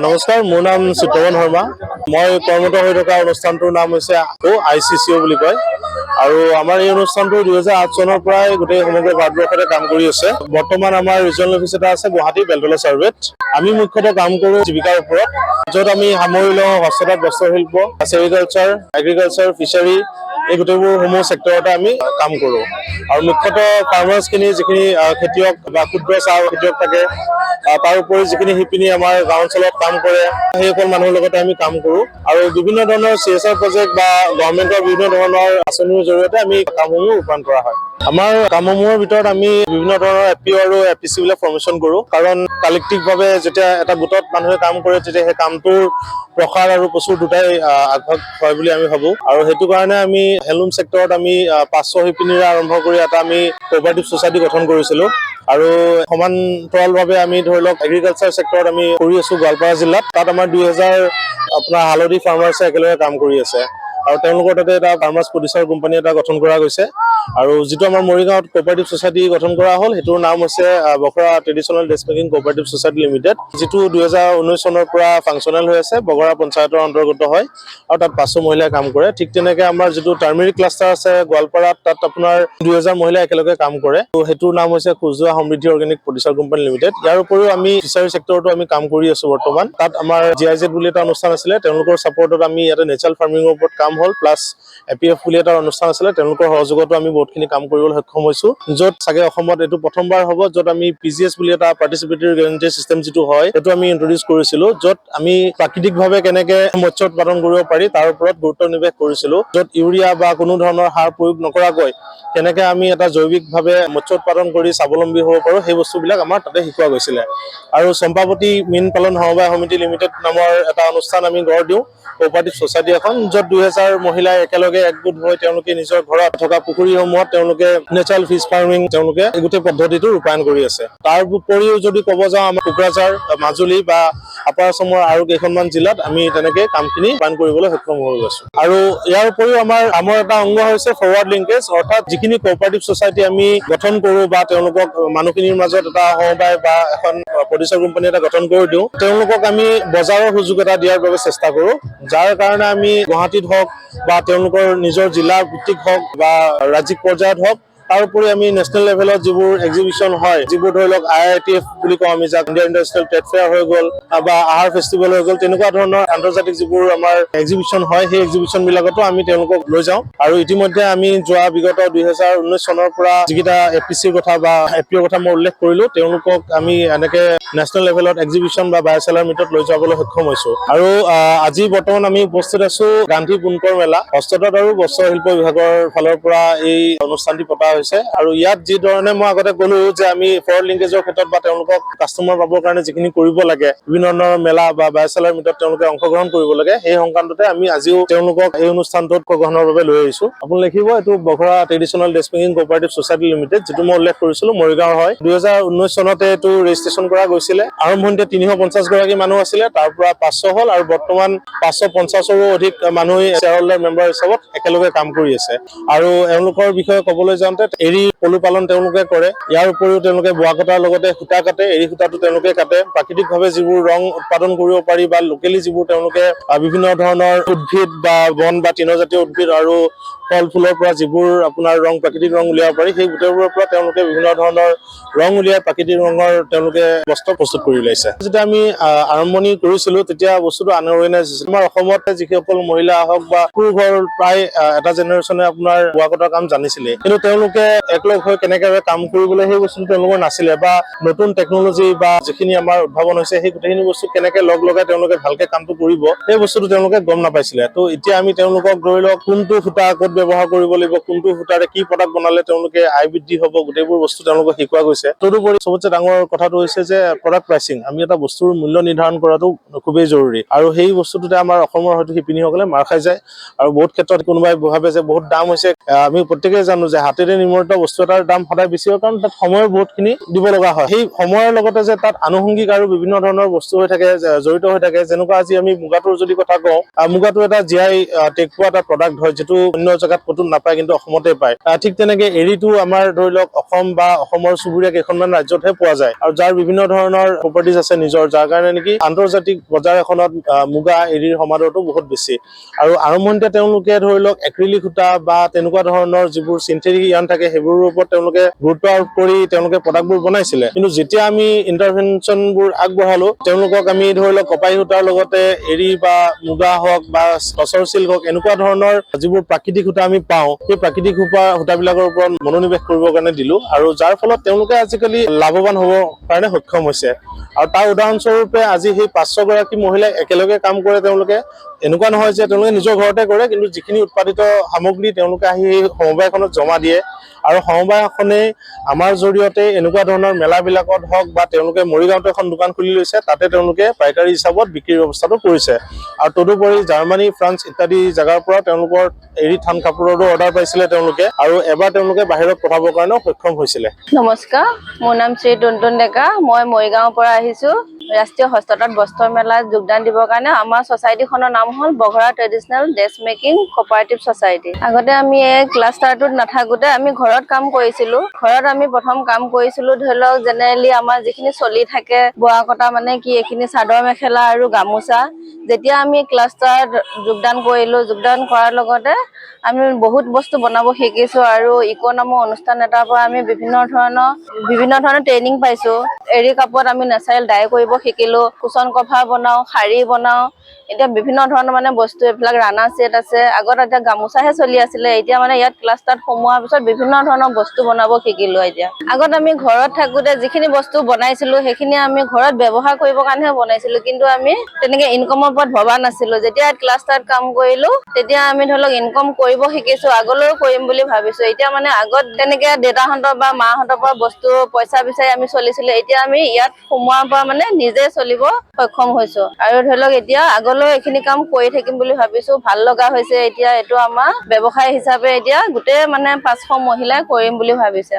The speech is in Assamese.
নমস্কাৰ, মোৰ নাম চিত্ৰমন শৰ্মা। মই কৰ্মৰত হৈ থকা অনুষ্ঠানটোৰ নাম হৈছে ICCO বুলি কয়। আৰু আমাৰ এই অনুষ্ঠানটো 2008 চনৰ পৰাই গোটেই সমগ্ৰ ভাৰতবৰ্ষতে কাম কৰি আছে। বৰ্তমান আমাৰ ৰিজনেল অফিচ এটা আছে গুৱাহাটী বেলতলা চাৰ্ভেত। আমি মুখ্যতঃ কাম কৰোঁ জীৱিকাৰ ওপৰত, য'ত আমি সামৰি লওঁ হস্ততাঁত, বস্ত্ৰশিল্প, চেৰিকালচাৰ, এগ্ৰিকালচাৰ, ফিচাৰী, এই গোটেইবোৰসমূহ চেক্টৰতে আমি কাম কৰোঁ। আৰু মুখ্যতঃ ফাৰ্মাৰ্ছখিনি, যিখিনি খেতিয়ক বা ক্ষুদ্ৰ চাহ খেতিয়ক থাকে, তাৰ উপৰি যিখিনি শিপিনী আমাৰ গাঁও অঞ্চলত কাম কৰে, সেইসকল মানুহৰ লগতে আমি কাম কৰোঁ। আৰু বিভিন্ন ধৰণৰ CSR প্ৰজেক্ট বা গভৰ্ণমেণ্টৰ বিভিন্ন ধৰণৰ আঁচনিৰ জৰিয়তে আমি কামসমূহ ৰূপায়ণ কৰা হয়। আমাৰ কামসমূহৰ ভিতৰত আমি বিভিন্ন ধৰণৰ FPO আৰু FPC বিলাক ফৰ্মেশ্যন কৰোঁ। কাৰণ কালেক্টিভভাৱে যেতিয়া এটা গোটত মানুহে কাম কৰে, তেতিয়া সেই কামটোৰ প্ৰসাৰ আৰু প্ৰচুৰ দুটাই আগভাগ হয় বুলি আমি ভাবোঁ। আৰু সেইটো কাৰণে আমি হেণ্ডলুম চেক্টৰত আমি 500 শিপিনীৰে আৰম্ভ কৰি এটা আমি কোঅপাৰেটিভ ছ'চাইটি গঠন কৰিছিলোঁ। আৰু সমান্তৰালভাৱে আমি ধৰি লওক এগ্ৰিকালচাৰ চেক্টৰত আমি কৰি আছোঁ গোৱালপাৰা জিলাত। তাত আমাৰ 2000 হালধি ফাৰ্মাৰ্ছে একেলগে কাম কৰি আছে। আৰু তেওঁলোকৰ তাতে এটা ফাৰ্মাৰ্ছ প্ৰডিউচাৰ কোম্পানী এটা গঠন কৰা গৈছে। আৰু যিটো আমাৰ মৰিগাঁৱত কোঅপাৰেটিভ ছ'চাইটি গঠন কৰা হ'ল, সেইটোৰ নাম হৈছে Bakhra traditional dress making cooperative society limited, যিটো 2019 চনৰ পৰা ফাংচনেল হৈ আছে, বগৰা পঞ্চায়তৰ অন্তৰ্গত হয়। আৰু তাত 500 মহিলাই কাম কৰে। ঠিক তেনেকৈ আমাৰ যিটো টাৰ্মেৰিক ক্লাষ্টাৰ আছে গোৱালপাৰাত, তাত আপোনাৰ 2000 মহিলাই একেলগে কাম কৰে। সেইটোৰ নাম হৈছে খোজোৱা সমৃদ্ধি অৰ্গেনিক প্ৰডিউচাৰ কোম্পানী লিমিটেড। ইয়াৰ উপৰিও আমি ফিচাৰী চেক্টৰতো আমি কাম কৰি আছোঁ বৰ্তমান। তাত আমাৰ GIZ বুলি এটা অনুষ্ঠান আছিলে, তেওঁলোকৰ ছাপৰ্টত আমি ইয়াতে নেচাৰেল ফাৰ্মিঙৰ ওপৰত কাম হ'ল, প্লাছ APF বুলি এটা অনুষ্ঠান আছিলে, তেওঁলোকৰ সহযোগতো আমি বহুতখিনি কাম কৰিবলৈ সক্ষম হৈছোঁ। য'ত চাগে অসমত এইটো প্ৰথমবাৰ হ'ব, য'ত আমি PGS বুলি এটা পাৰ্টিচিপেটৰী গেৰাণ্টি চিষ্টেম যিটো হয়, সেইটো আমি ইন্ট্ৰডিউচ কৰিছিলোঁ, য'ত আমি প্ৰাকৃতিকভাৱে কেনেকৈ মৎস্য উৎপাদন কৰিব পাৰি তাৰ ওপৰত গুৰুত্ব নিৱেশ কৰিছিলোঁ। য'ত ইউৰিয়া বা কোনো ধৰণৰ সাৰ প্ৰয়োগ নকৰাকৈ কেনেকৈ আমি এটা জৈৱিকভাৱে মৎস্য উৎপাদন কৰি স্বাৱলম্বী হ'ব পাৰোঁ, সেই বস্তুবিলাক আমাৰ তাতে শিকোৱা গৈছিলে। আৰু চম্পাৱতী মীন পালন সমবায় সমিতি লিমিটেড নামৰ এটা অনুষ্ঠান আমি গঢ় দিওঁ, কোঅপাৰেটিভ ছ'চাইটি এখন, য'ত 2000 মহিলাই একেলগে একগোট হৈ তেওঁলোকে নিজৰ ঘৰত থকা পুখুৰীসমূহত তেওঁলোকে নেচাৰেল ফিছ ফাৰ্মিং তেওঁলোকে এই গোটেই পদ্ধতিটো ৰূপায়ণ কৰি আছে। তাৰ উপৰিও যদি ক'ব যাওঁ, আমাৰ কোকৰাঝাৰ, মাজুলী বা আপাৰ আচামৰ আৰু কেইখনমান জিলাত আমি তেনেকৈ কামখিনি ৰূপায়ণ কৰিবলৈ সক্ষম হৈ গৈছোঁ। আৰু ইয়াৰ উপৰিও আমাৰ কামৰ এটা অংগ হৈছে ফৰৱাৰ্ড লিংকেজ, অৰ্থাৎ যিখিনি কোঅপাৰেটিভ ছ'চাইটি আমি গঠন কৰোঁ বা তেওঁলোকক মানুহখিনিৰ মাজত এটা সমবায় বা এখন প্ৰডিউচাৰ কোম্পানী এটা গঠন কৰি দিওঁ, তেওঁলোকক আমি বজাৰৰ সুযোগ এটা দিয়াৰ বাবে চেষ্টা কৰোঁ। যাৰ কাৰণে আমি গুৱাহাটীত হওক বা তেওঁলোকৰ নিজৰ জিলা ভিত্তিক হওক বা ৰাজ্যিক পৰ্যায়ত হওক, তাৰোপৰি আমি নেশ্যনেল লেভেলত যিবোৰ এক্সিবিশ্যন হয়, যিবোৰ ধৰি লওক IITF বুলি কওঁ আমি, যাক ইণ্ডিয়ান ইণ্ডাষ্ট্ৰিয়েল ট্ৰেড ফেয়াৰ হৈ গ'ল বা আহাৰ ফেষ্টিভেল হৈ গ'ল, তেনেকুৱা ধৰণৰ আন্তৰ্জাতিক যিবোৰ আমাৰ এক্সিবিশ্যন হয়, সেই এক্সিবিশ্যনবিলাকতো আমি তেওঁলোকক লৈ যাওঁ। আৰু ইতিমধ্যে আমি যোৱা বিগত 2019 চনৰ পৰা যিকেইটা FPCৰ কথা বা FPOৰ কথা মই উল্লেখ কৰিলোঁ, তেওঁলোকক আমি এনেকৈ নেশ্যনেল লেভেলত এক্সিবিশ্যন বা বায়'চেলাৰ মিটত লৈ যাবলৈ সক্ষম হৈছোঁ। আৰু আজি বৰ্তমান আমি উপস্থিত আছোঁ গান্ধী বুনকৰ মেলা, হস্ততাঁত আৰু বস্ত্ৰশিল্প বিভাগৰ ফালৰ পৰা এই অনুষ্ঠানটি পতা হৈছে। আৰু ইয়াত যি ধৰণে মই আগতে ক'লো যে আমি ফৰৱাৰ্ড লিংকেজৰ ক্ষেত্ৰত বা তেওঁলোকক কাষ্টমাৰ পাবৰ কাৰণে যিখিনি কৰিব লাগে, বিভিন্ন ধৰণৰ মেলা বা বায়'চেলাৰ মিটত তেওঁলোকে অংশগ্ৰহণ কৰিব লাগে, সেই সংক্ৰান্ততে আমি আজিও তেওঁলোকক এই অনুষ্ঠানটোত অংশগ্ৰহণৰ বাবে লৈ আহিছোঁ। আপুনি লিখিব, এইটো Bakhra traditional dress making cooperative society limited, যিটো মই উল্লেখ কৰিছিলোঁ মৰিগাঁও হয়। 2019 চনতে এইটো ৰেজিষ্ট্ৰেশ্যন কৰা গৈছিলে। আৰম্ভণিতে 350 গৰাকী মানুহ আছিলে, তাৰ পৰা 500 হ'ল, আৰু বৰ্তমান 550ৰো অধিক মানুহে শ্বেয়াৰ হোল্ডাৰ মেম্বাৰ হিচাপত একেলগে কাম কৰি আছে। আৰু এওঁলোকৰ বিষয়ে ক'বলৈ যাওঁতে এৰী পলু পালন তেওঁলোকে কৰে। ইয়াৰ উপৰিও তেওঁলোকে বোৱা কটাৰ লগতে সূতা কাটে, এৰী সূতাটো তেওঁলোকে কাটে। প্ৰাকৃতিকভাৱে যিবোৰ ৰং উৎপাদন কৰিব পাৰি বা লোকেলি যিবোৰ তেওঁলোকে বিভিন্ন ধৰণৰ উদ্ভিদ বা বন বা তৃণজাতীয় উদ্ভিদ আৰু ফল ফুলৰ পৰা যিবোৰ আপোনাৰ ৰং, প্ৰাকৃতিক ৰং উলিয়াব পাৰি, সেই গোটেইবোৰৰ পৰা তেওঁলোকে বিভিন্ন ধৰণৰ ৰং উলিয়াই প্ৰাকৃতিক ৰঙৰ তেওঁলোকে বস্ত্ৰ প্ৰস্তুত কৰি উলিয়াইছে। যেতিয়া আমি আৰম্ভণি কৰিছিলোঁ, তেতিয়া বস্তুটো আনঅৰ্গেনাইজ হৈছিল। আমাৰ অসমত যিসকল মহিলা হওক বা পুৰুষ প্ৰায় এটা জেনেৰেশ্যনে আপোনাৰ বোৱা কটাৰ কাম জানিছিলে, কিন্তু তেওঁলোকে একলগ হৈ কেনেকৈ কাম কৰিবলৈ সেই বস্তুটো তেওঁলোকৰ নাছিলে, বা নতুন টেকনলজি বা যিখিনি আমাৰ উদ্ভাৱন হৈছে, সেই গোটেইখিনি বস্তু কেনেকৈ লগ লগাই তেওঁলোকে ভালকে কামটো কৰিব, সেই বস্তুটো তেওঁলোকে গম নাপাইছিলে। তো এতিয়া আমি তেওঁলোকক ধৰি লওক কোনটো সূতা ক'ত ব্যৱহাৰ কৰিব লাগিব, কোনটো সূতাৰে কি প্ৰডাক্ট বনালে তেওঁলোকে আয় বৃদ্ধি হ'ব, গোটেইবোৰ বস্তু তেওঁলোকক শিকোৱা গৈছে। তদুপৰি চবতছে ডাঙৰ কথাটো হৈছে যে প্ৰডাক্ট প্ৰাইচিং, আমি এটা বস্তুৰ মূল্য নিৰ্ধাৰণ কৰাটো খুবেই জৰুৰী। আৰু সেই বস্তুটোতে আমাৰ অসমৰ হয়তো শিপিনীসকলে মাৰ খাই যায়। আৰু বহুত ক্ষেত্ৰত কোনোবাই ভাবে যে বহুত দাম হৈছে। আমি প্ৰত্যেকেই জানো যে হাতেৰে নিৰ্মিত বস্তু এটাৰ দাম সদায় বেছি হয়, কাৰণ তাত সময়ৰ বহুতখিনি দিব লগা হয়। সেই সময়ৰ লগতে যে তাত আনুষংগিক আৰু বিভিন্ন ধৰণৰ বস্তু হৈ থাকে, জড়িত হৈ থাকে। যেনেকুৱা আজি আমি মুগাটোৰ যদি কথা কওঁ, মুগাটো এটা জিআই টেগ পোৱা এটা প্ৰডাক্ট হয়, যিটো অন্য জেগাত ক'তো নাপায়, কিন্তু অসমতে পায়। ঠিক তেনেকে এৰীটো আমাৰ ধৰি লওক অসম বা অসমৰ চুবুৰীয়া কেইখনমান ৰাজ্যতহে পোৱা যায়, আৰু যাৰ বিভিন্ন ধৰণৰ প্ৰপাৰ্টিজ আছে নিজৰ, যাৰ কাৰণে নেকি আন্তৰ্জাতিক বজাৰ এখনত মুগা এৰীৰ সমাদৰটো বহুত বেছি। আৰু আৰম্ভণিতে তেওঁলোকে ধৰি লওক এক্ৰিলিক সূতা বা তেনেকুৱা ধৰণৰ যিবোৰ চিন্থেটিক ইয়াৰ্ণ থাকে, সেইবোৰৰ ওপৰত তেওঁলোকে গুৰুত্ব আৰোপ কৰি তেওঁলোকে প্ৰডাক্টবোৰ বনাইছিলে। কিন্তু যেতিয়া আমি ইণ্টাৰভেনশ্যনবোৰ আগবঢ়ালো, তেওঁলোকক আমি ধৰি লওক কপাহী সূতাৰ লগতে এৰী বা মুগা হওক বা টচৰ চিল্ক হওক, এনেকুৱা ধৰণৰ যিবোৰ প্ৰাকৃতিক সূতা আমি পাওঁ, সেই প্ৰাকৃতিক সূতাবিলাকৰ ওপৰত মনোনিৱেশ কৰিবৰ কাৰণে দিলো, আৰু যাৰ ফলত তেওঁলোকে আজিকালি লাভৱান হ'ব কাৰণে সক্ষম হৈছে। আৰু তাৰ উদাহৰণস্বৰূপে আজি সেই 500গৰাকী মহিলাই একেলগে কাম কৰে। তেওঁলোকে এনেকুৱা নহয় যে তেওঁলোকে নিজৰ ঘৰতে কৰে, কিন্তু যিখিনি উৎপাদিত সামগ্ৰী তেওঁলোকে আহি সেই সমবায়খনত জমা দিয়ে, আৰু সমবায়খনে আমাৰ জৰিয়তে এনেকুৱা ধৰণৰ মেলাবিলাকত হওক বা তেওঁলোকে মৰিগাঁৱতে এখন দোকান খুলি লৈছে, তাতে তেওঁলোকে পাইকাৰী হিচাপত বিক্ৰীৰ ব্যৱস্থাটো কৰিছে। আৰু তদুপৰি জাৰ্মানী, ফ্ৰান্স ইত্যাদি জেগাৰ পৰা তেওঁলোকৰ এৰী থান কাপোৰৰো অৰ্ডাৰ পাইছিলে তেওঁলোকে, আৰু এবাৰ তেওঁলোকে বাহিৰত পঠাবৰ কাৰণেও সক্ষম হৈছিলে। নমস্কাৰ, মোৰ নাম শ্ৰী টুনটুন ডেকা। মই মৰিগাঁৱৰ পৰা আহিছো ৰাষ্ট্ৰীয় হস্ততাঁত বস্ত্ৰ মেলাত যোগদান দিবৰ কাৰণে। আমাৰ ছ'চাইটিখনৰ নাম হ'ল Bakhra traditional dress making cooperative society. আগতে আমি এই ক্লাষ্টাৰটোত নাথাকোঁতে আমি ঘৰত কাম কৰিছিলোঁ। ঘৰত আমি প্ৰথম কাম কৰিছিলোঁ, ধৰি লওক জেনেৰেলি আমাৰ যিখিনি চলি থাকে বোৱা কটা, মানে কি এইখিনি চাদৰ মেখেলা আৰু গামোচা। যেতিয়া আমি ক্লাষ্টাৰত যোগদান কৰিলোঁ, যোগদান কৰাৰ লগতে আমি বহুত বস্তু বনাব শিকিছোঁ, আৰু ইক' নামৰ অনুষ্ঠান এটাৰ পৰা আমি বিভিন্ন ধৰণৰ ট্ৰেইনিং পাইছোঁ। এৰী কাপোৰত আমি নেচাৰেল ডাই কৰিব শিকিলোঁ, কুচন কভাৰ বনাওঁ, শাৰী বনাওঁ। এতিয়া বিভিন্ন ধৰণৰ মানে বস্তু, এইবিলাক ৰাণা ছেট আছে। আগত এতিয়া গামোচাহে চলি আছিলে, এতিয়া মানে ইয়াত ক্লাষ্টাৰত সোমোৱাৰ পিছত বিভিন্ন ধৰণৰ বস্তু বনাব শিকিলোঁ। এতিয়া আগত আমি ঘৰত থাকোঁতে যিখিনি বস্তু বনাইছিলোঁ, সেইখিনি আমি ঘৰত ব্যৱহাৰ কৰিবৰ কাৰণেহে বনাইছিলোঁ, কিন্তু আমি তেনেকৈ ইনকমৰ ওপৰত ভবা নাছিলোঁ। যেতিয়া ক্লাষ্টাৰত কাম কৰিলোঁ, তেতিয়া আমি ধৰি লওক ইনকম কৰিব শিকিছোঁ, আগলৈও কৰিম বুলি ভাবিছোঁ। এতিয়া মানে আগত তেনেকৈ দেউতাহঁতৰ বা মাহঁতৰ পৰা বস্তু পইচা বিচাৰি আমি চলিছিলোঁ, এতিয়া আমি ইয়াত সোমোৱাৰ পৰা মানে নিজে চলিব সক্ষম হৈছোঁ। আৰু ধৰি লওক এতিয়া আগলৈ এইখিনি কাম কৰি থাকিম বুলি ভাবিছোঁ, ভাল লগা হৈছে। এতিয়া এইটো আমাৰ ব্যৱসায় হিচাপে এতিয়া গোটেই মানে 500 মহিলাই কৰিম বুলি ভাবিছে।